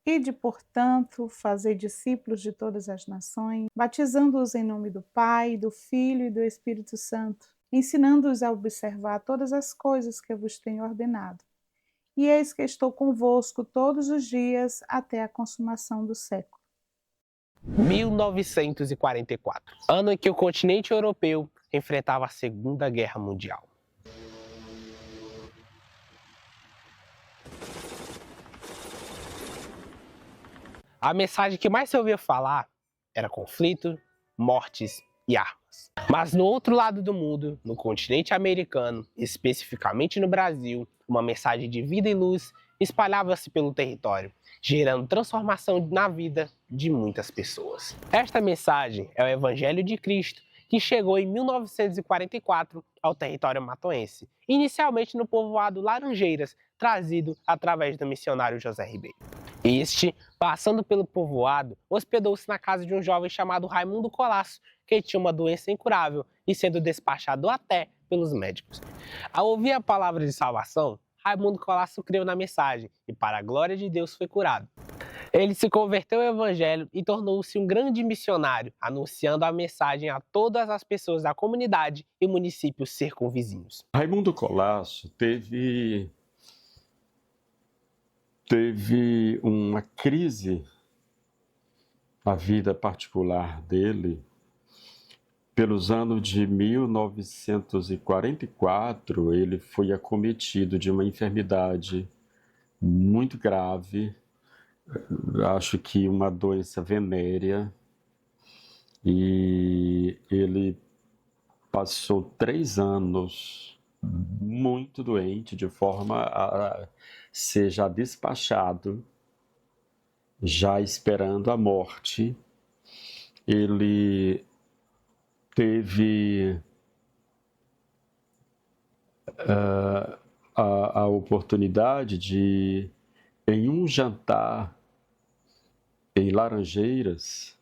Ide, portanto, fazer discípulos de todas as nações, batizando-os em nome do Pai, do Filho e do Espírito Santo, ensinando-os a observar todas as coisas que eu vos tenho ordenado. E eis que estou convosco todos os dias até a consumação do século. 1944, ano em que o continente europeu enfrentava a Segunda Guerra Mundial. A mensagem que mais se ouvia falar era conflito, mortes e armas. Mas no outro lado do mundo, no continente americano, especificamente no Brasil, uma mensagem de vida e luz espalhava-se pelo território, gerando transformação na vida de muitas pessoas. Esta mensagem é o Evangelho de Cristo, que chegou em 1944 ao território amatoense, inicialmente no povoado Laranjeiras, trazido através do missionário José Ribeiro. Este, passando pelo povoado, hospedou-se na casa de um jovem chamado Raimundo Colasso, que tinha uma doença incurável e sendo despachado até pelos médicos. Ao ouvir a palavra de salvação, Raimundo Colasso creu na mensagem e, para a glória de Deus, foi curado. Ele se converteu ao Evangelho e tornou-se um grande missionário, anunciando a mensagem a todas as pessoas da comunidade e municípios circunvizinhos. Raimundo Colasso teve uma crise na vida particular dele pelos anos de 1944. Ele foi acometido de uma enfermidade muito grave, acho que uma doença venérea, e ele passou 3 anos muito doente, de forma a ser já despachado, já esperando a morte. Ele teve a oportunidade de, em um jantar em Laranjeiras,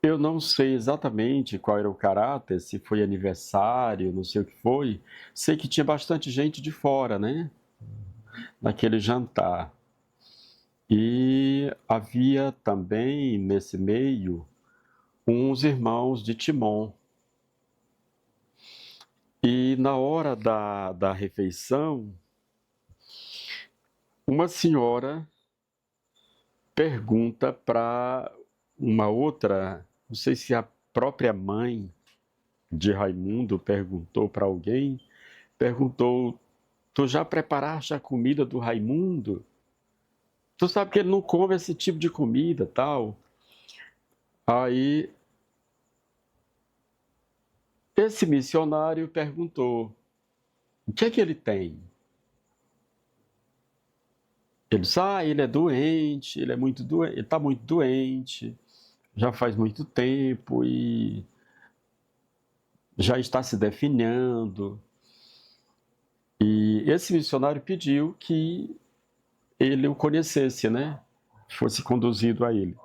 eu não sei exatamente qual era o caráter, se foi aniversário, não sei o que foi. Sei que tinha bastante gente de fora, né? Naquele jantar. E havia também, nesse meio, uns irmãos de Timon. E na hora da refeição, uma senhora pergunta para uma outra, não sei se a própria mãe de Raimundo perguntou para alguém, perguntou: tu já preparaste a comida do Raimundo? Tu sabe que ele não come esse tipo de comida, tal. Aí, esse missionário perguntou: o que é que ele tem? Ele disse: ele é doente, ele é muito doente, ele está muito doente, já faz muito tempo e já está se definhando. E esse missionário pediu que ele o conhecesse, né? Fosse conduzido a ele.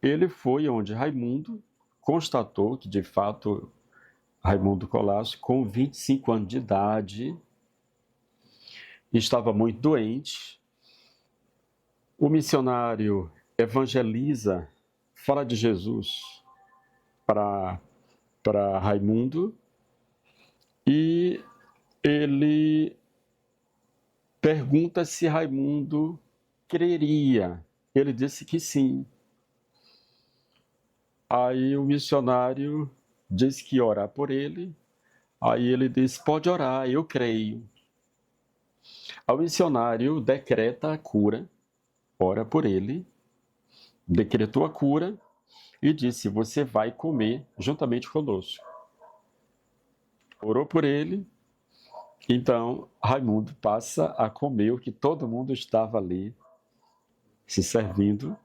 Ele foi onde Raimundo constatou que, de fato, Raimundo Colasso, com 25 anos de idade, estava muito doente. O missionário evangeliza, fala de Jesus para Raimundo, e ele pergunta se Raimundo creria. Ele disse que sim. Aí o missionário disse que ia orar por ele. Aí ele disse: pode orar, eu creio. O missionário decreta a cura, ora por ele, decretou a cura e disse: você vai comer juntamente conosco. Orou por ele. Então, Raimundo passa a comer o que todo mundo estava ali se servindo.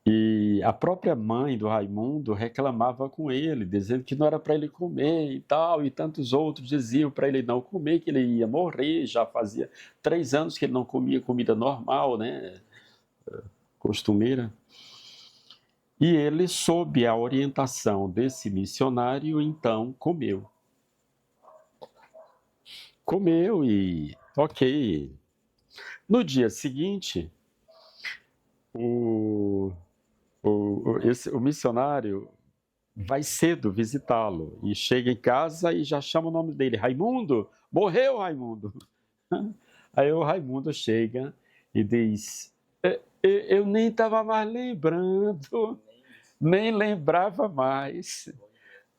E a própria mãe do Raimundo reclamava com ele, dizendo que não era para ele comer e tal, e tantos outros diziam para ele não comer, que ele ia morrer. Já fazia 3 anos que ele não comia comida normal, né, costumeira. E ele, sob a orientação desse missionário, então comeu e ok, No dia seguinte, o missionário vai cedo visitá-lo e chega em casa e já chama o nome dele, Raimundo, morreu Raimundo. Aí o Raimundo chega e diz, eu nem estava mais lembrando, nem lembrava mais.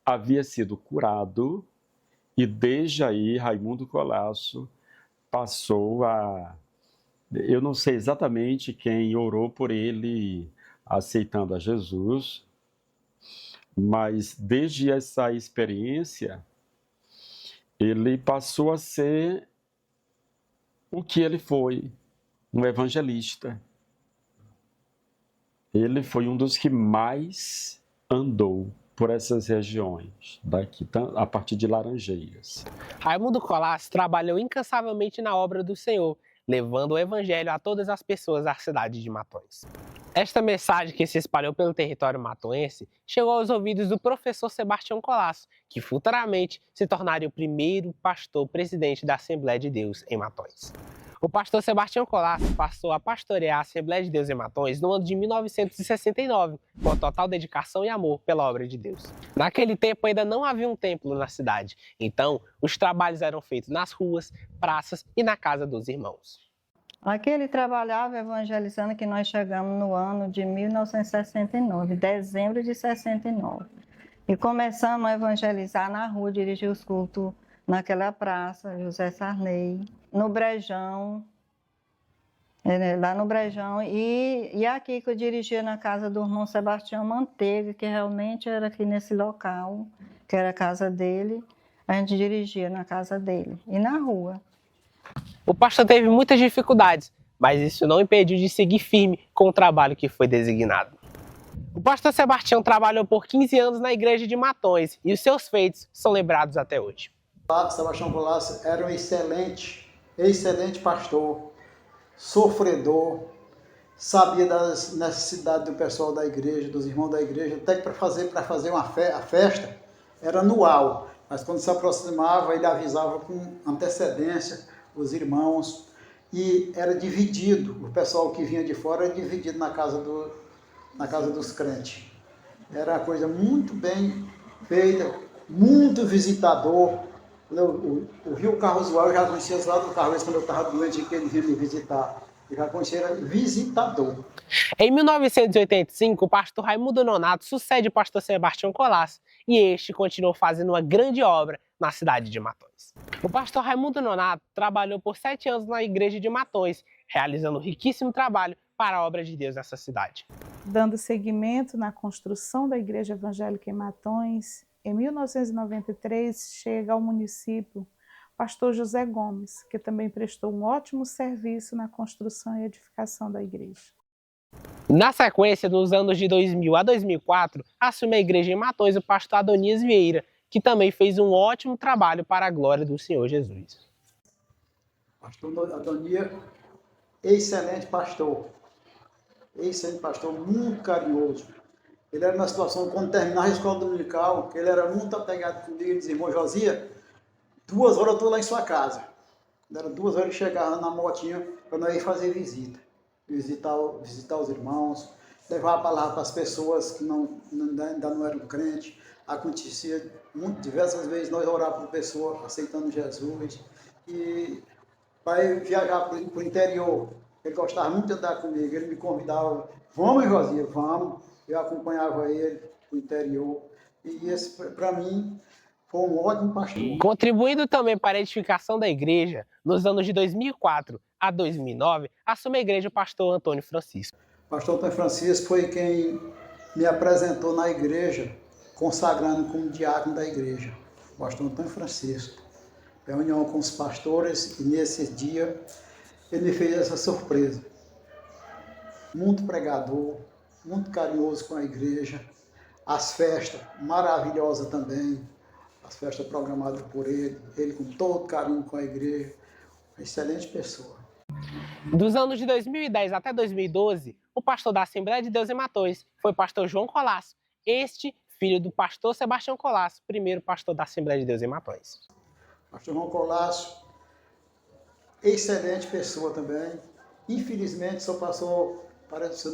Havia sido curado e desde aí Raimundo Colasso passou a... Eu não sei exatamente quem orou por ele aceitando a Jesus, mas desde essa experiência, ele passou a ser o que ele foi, um evangelista. Ele foi um dos que mais andou por essas regiões, daqui, a partir de Laranjeiras. Raimundo Colasso trabalhou incansavelmente na obra do Senhor, levando o evangelho a todas as pessoas da cidade de Matões. Esta mensagem que se espalhou pelo território matoense chegou aos ouvidos do professor Sebastião Colasso, que futuramente se tornaria o primeiro pastor presidente da Assembleia de Deus em Matões. O pastor Sebastião Colasso passou a pastorear a Assembleia de Deus em Matões no ano de 1969, com total dedicação e amor pela obra de Deus. Naquele tempo ainda não havia um templo na cidade, então os trabalhos eram feitos nas ruas, praças e na casa dos irmãos. Aqui ele trabalhava evangelizando, que nós chegamos no ano de 1969, dezembro de 69. E começamos a evangelizar na rua, dirigir os cultos naquela praça, José Sarney, no Brejão, lá no Brejão. E aqui que eu dirigia na casa do irmão Sebastião Manteiga, que realmente era aqui nesse local, que era a casa dele. A gente dirigia na casa dele e na rua. O pastor teve muitas dificuldades, mas isso não impediu de seguir firme com o trabalho que foi designado. O pastor Sebastião trabalhou por 15 anos na igreja de Matões e os seus feitos são lembrados até hoje. Sebastião Colasso era um excelente pastor, sofredor, sabia das necessidades do pessoal da igreja, dos irmãos da igreja, até que para fazer a festa era anual, mas quando se aproximava ele avisava com antecedência os irmãos e era dividido, o pessoal que vinha de fora era dividido na casa dos crentes. Era uma coisa muito bem feita, muito visitador. Eu vi o Carlos Uau, eu já conhecia lá do Carlos quando eu estava doente, que ele vinha me visitar. Eu já conhecia, era visitador. Em 1985, o pastor Raimundo Nonato sucede o pastor Sebastião Colasso e este continuou fazendo uma grande obra na cidade de Matões. O pastor Raimundo Nonato trabalhou por 7 anos na igreja de Matões, realizando um riquíssimo trabalho para a obra de Deus nessa cidade. Dando seguimento na construção da igreja evangélica em Matões, em 1993 chega ao município o pastor José Gomes, que também prestou um ótimo serviço na construção e edificação da igreja. Na sequência, nos anos de 2000 a 2004, assume a igreja em Matões o pastor Adonias Vieira, que também fez um ótimo trabalho para a glória do Senhor Jesus. Pastor Adonias, excelente pastor, muito carinhoso. Ele era na situação, quando terminava a escola dominical, que ele era muito apegado comigo, ele dizia, irmão Josia, 2 horas eu estou lá em sua casa. Era 2 horas ele chegava na motinha para nós ir fazer visita. Visitar os irmãos, levar a palavra para as pessoas que ainda não eram crentes. Acontecia diversas vezes nós orávamos por pessoa aceitando Jesus. E para viajar para o interior, ele gostava muito de andar comigo, ele me convidava, vamos Josia, vamos. Eu acompanhava ele para o interior. E esse, para mim, foi um ótimo pastor. Contribuindo também para a edificação da igreja, nos anos de 2004 a 2009, assume a igreja o pastor Antônio Francisco. O pastor Antônio Francisco foi quem me apresentou na igreja, consagrando como diácono da igreja. O pastor Antônio Francisco. Reunião com os pastores e nesse dia ele me fez essa surpresa. Muito pregador, muito carinhoso com a igreja. As festas maravilhosas também. As festas programadas por ele com todo carinho com a igreja. Uma excelente pessoa. Dos anos de 2010 até 2012, o pastor da Assembleia de Deus em Matões foi o pastor João Colasso, este filho do pastor Sebastião Colasso, primeiro pastor da Assembleia de Deus em Matões. Pastor João Colasso, excelente pessoa também. Infelizmente só passou, parece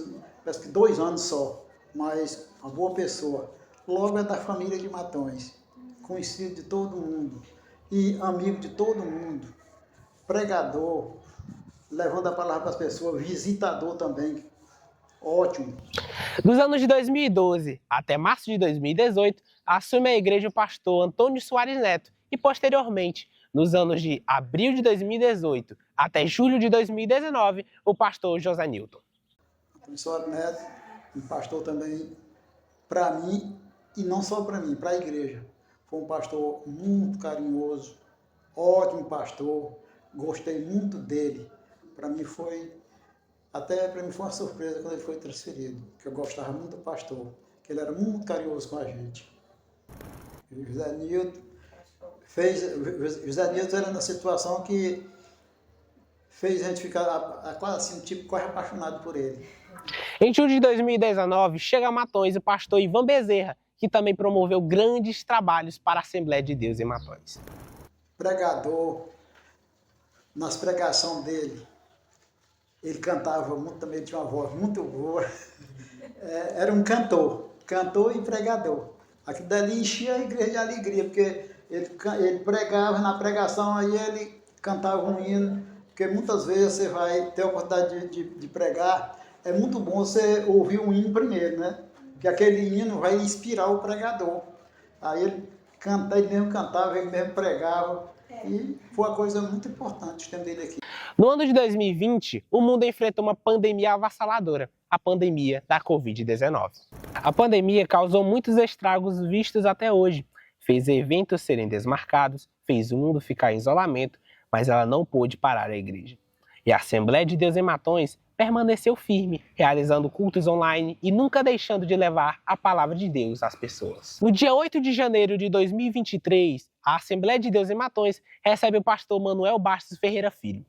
que 2 anos só, mas uma boa pessoa. Logo é da família de Matões, conhecido de todo mundo e amigo de todo mundo, pregador, levando a palavra para as pessoas, visitador também, ótimo. Dos anos de 2012 até março de 2018, assume a igreja o pastor Antônio Soares Neto e, posteriormente, nos anos de abril de 2018 até julho de 2019, o pastor José Nilton. Antônio Soares Neto, um pastor também para mim, e não só para mim, para a igreja. Foi um pastor muito carinhoso, ótimo pastor, gostei muito dele. Para mim foi uma surpresa quando ele foi transferido, que eu gostava muito do pastor, que ele era muito carinhoso com a gente. O José Nilton era na situação que fez a gente ficar quase assim, quase apaixonado por ele. Em julho de 2019, chega a Matões o pastor Ivan Bezerra, que também promoveu grandes trabalhos para a Assembleia de Deus em Matões. Pregador, nas pregações dele, ele cantava muito também, ele tinha uma voz muito boa. Era um cantor e pregador. Aquilo dali enchia a igreja de alegria, porque ele pregava na pregação, aí ele cantava um hino, porque muitas vezes você vai ter a oportunidade de pregar, é muito bom você ouvir um hino primeiro, né? Porque aquele hino vai inspirar o pregador. Aí ele mesmo cantava, ele mesmo pregava, e foi uma coisa muito importante o tempo dele aqui. No ano de 2020, o mundo enfrentou uma pandemia avassaladora, a pandemia da Covid-19. A pandemia causou muitos estragos vistos até hoje, fez eventos serem desmarcados, fez o mundo ficar em isolamento, mas ela não pôde parar a igreja. E a Assembleia de Deus em Matões permaneceu firme, realizando cultos online e nunca deixando de levar a palavra de Deus às pessoas. No dia 8 de janeiro de 2023, a Assembleia de Deus em Matões recebe o pastor Manuel Bastos Ferreira Filho.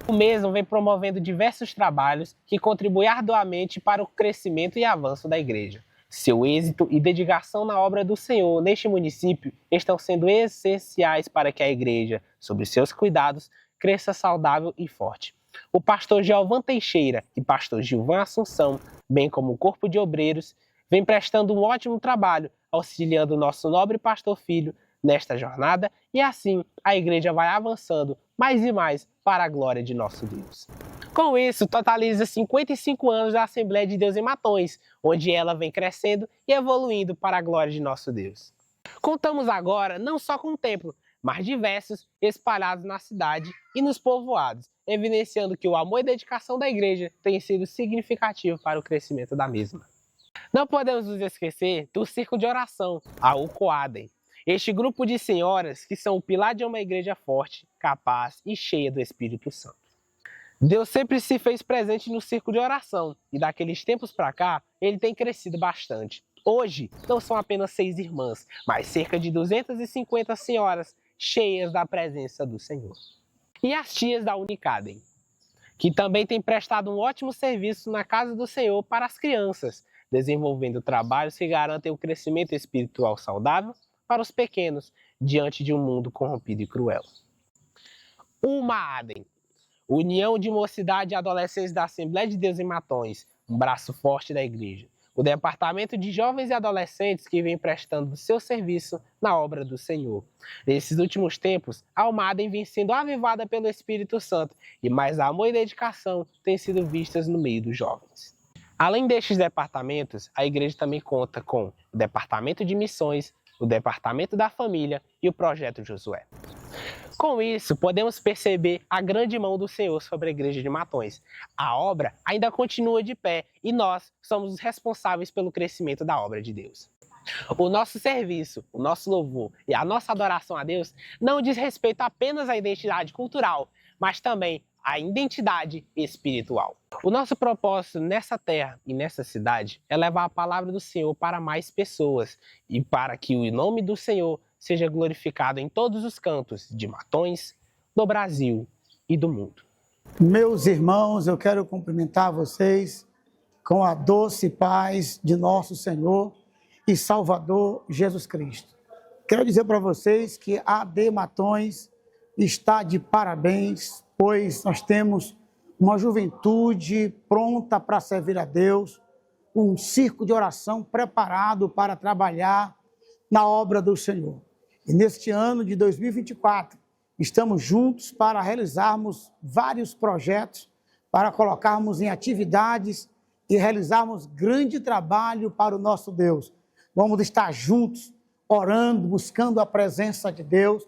O mesmo vem promovendo diversos trabalhos que contribuem arduamente para o crescimento e avanço da igreja. Seu êxito e dedicação na obra do Senhor neste município estão sendo essenciais para que a igreja, sob seus cuidados, cresça saudável e forte. O pastor Giovan Teixeira e pastor Gilvan Assunção, bem como o corpo de obreiros, vem prestando um ótimo trabalho, auxiliando o nosso nobre pastor filho nesta jornada, e assim a igreja vai avançando mais e mais para a glória de nosso Deus. Com isso, totaliza 55 anos da Assembleia de Deus em Matões, onde ela vem crescendo e evoluindo para a glória de nosso Deus. Contamos agora não só com o templo, mas diversos espalhados na cidade e nos povoados, evidenciando que o amor e dedicação da igreja tem sido significativo para o crescimento da mesma. Não podemos nos esquecer do Círculo de Oração, a UCOADEM. Este grupo de senhoras que são o pilar de uma igreja forte, capaz e cheia do Espírito Santo. Deus sempre se fez presente no Círculo de Oração e daqueles tempos para cá, ele tem crescido bastante. Hoje, não são apenas 6 irmãs, mas cerca de 250 senhoras cheias da presença do Senhor. E as tias da Unicadem, que também têm prestado um ótimo serviço na casa do Senhor para as crianças, desenvolvendo trabalhos que garantem o crescimento espiritual saudável para os pequenos, diante de um mundo corrompido e cruel. UMAADEM, União de Mocidade e Adolescentes da Assembleia de Deus em Matões, um braço forte da igreja. O Departamento de Jovens e Adolescentes que vem prestando seu serviço na obra do Senhor. Nesses últimos tempos, a UMAADEM vem sendo avivada pelo Espírito Santo e mais amor e dedicação têm sido vistas no meio dos jovens. Além destes departamentos, a igreja também conta com o Departamento de Missões, o Departamento da Família e o Projeto Josué. Com isso, podemos perceber a grande mão do Senhor sobre a igreja de Matões. A obra ainda continua de pé e nós somos os responsáveis pelo crescimento da obra de Deus. O nosso serviço, o nosso louvor e a nossa adoração a Deus não diz respeito apenas à identidade cultural, mas também à identidade espiritual. O nosso propósito nessa terra e nessa cidade é levar a palavra do Senhor para mais pessoas e para que o nome do Senhor seja glorificado em todos os cantos de Matões, do Brasil e do mundo. Meus irmãos, eu quero cumprimentar vocês com a doce paz de nosso Senhor e Salvador Jesus Cristo. Quero dizer para vocês que a AD Matões está de parabéns pois nós temos uma juventude pronta para servir a Deus, um circo de oração preparado para trabalhar na obra do Senhor. E neste ano de 2024, estamos juntos para realizarmos vários projetos, para colocarmos em atividades e realizarmos grande trabalho para o nosso Deus. Vamos estar juntos, orando, buscando a presença de Deus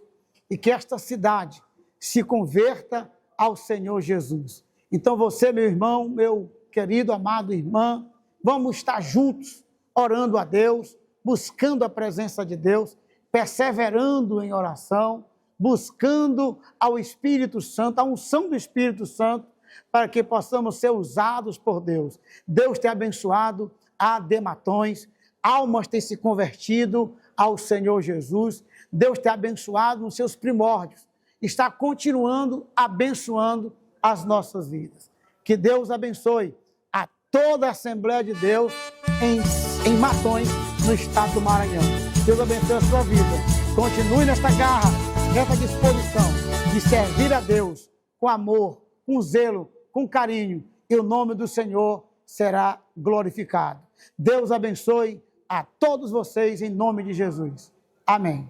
e que esta cidade se converta ao Senhor Jesus. Então você, meu irmão, meu querido, amado irmã, vamos estar juntos, orando a Deus, buscando a presença de Deus, perseverando em oração, buscando ao Espírito Santo, a unção do Espírito Santo, para que possamos ser usados por Deus. Deus tem abençoado a Dematões, almas têm se convertido ao Senhor Jesus, Deus tem abençoado nos seus primórdios, está continuando abençoando as nossas vidas. Que Deus abençoe a toda a Assembleia de Deus em Matões, no estado do Maranhão. Deus abençoe a sua vida. Continue nesta garra, nessa disposição de servir a Deus com amor, com zelo, com carinho, e o nome do Senhor será glorificado. Deus abençoe a todos vocês em nome de Jesus. Amém.